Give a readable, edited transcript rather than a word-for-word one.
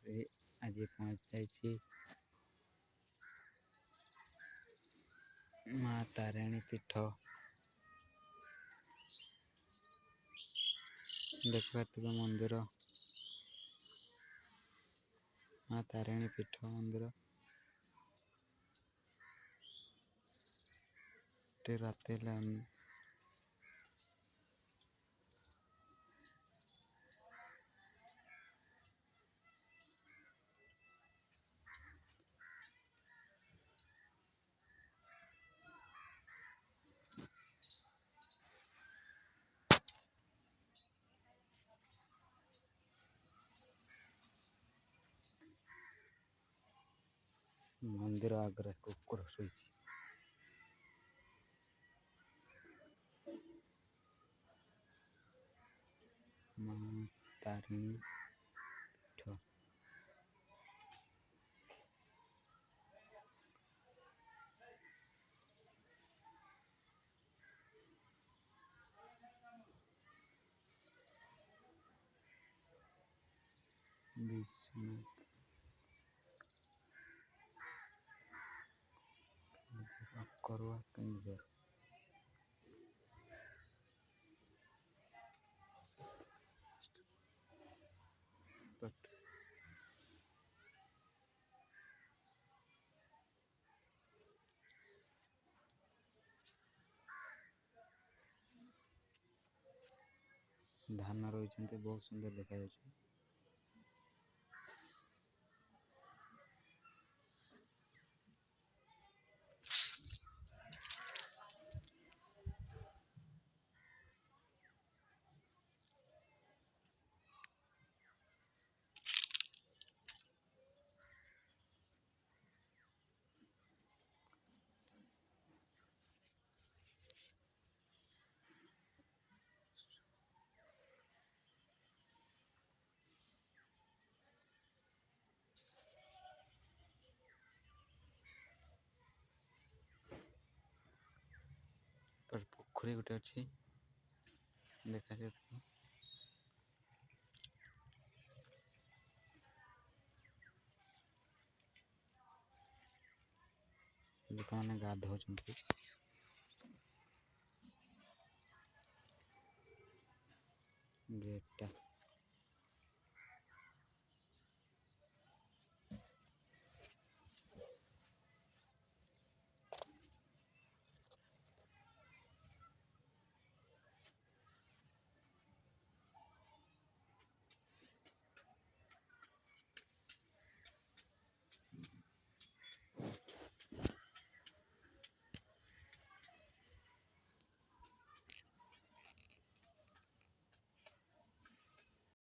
ଆସି ଆଜି ପହଞ୍ଚାଇଛି ମା ତାରିଣୀ ପୀଠ। ଦେଖିପାରୁଥିବେ ମନ୍ଦିର, ମା ତାରିଣୀ ପୀଠ ମନ୍ଦିର। ଏଠି ରାତି ହେଲାଣି। ମନ୍ଦିର ଆଗରେ କୁକୁର ଶୋଇଛି। ମା ତାରିଣୀ ପୀଠ। ବିଶ୍ୱନାଥ ଅକରୁଆ କେନ୍ଦୁଝର। ଧାନ ରହିଛନ୍ତି, ବହୁତ ସୁନ୍ଦର ଦେଖାଯାଉଛି। ପୋଖରୀ ଗୋଟେ ଅଛି, ଦେଖାଯାଉଥିବ। ଲୋକମାନେ ଗାଧଉଛନ୍ତି। ଗେଟ୍ ଟା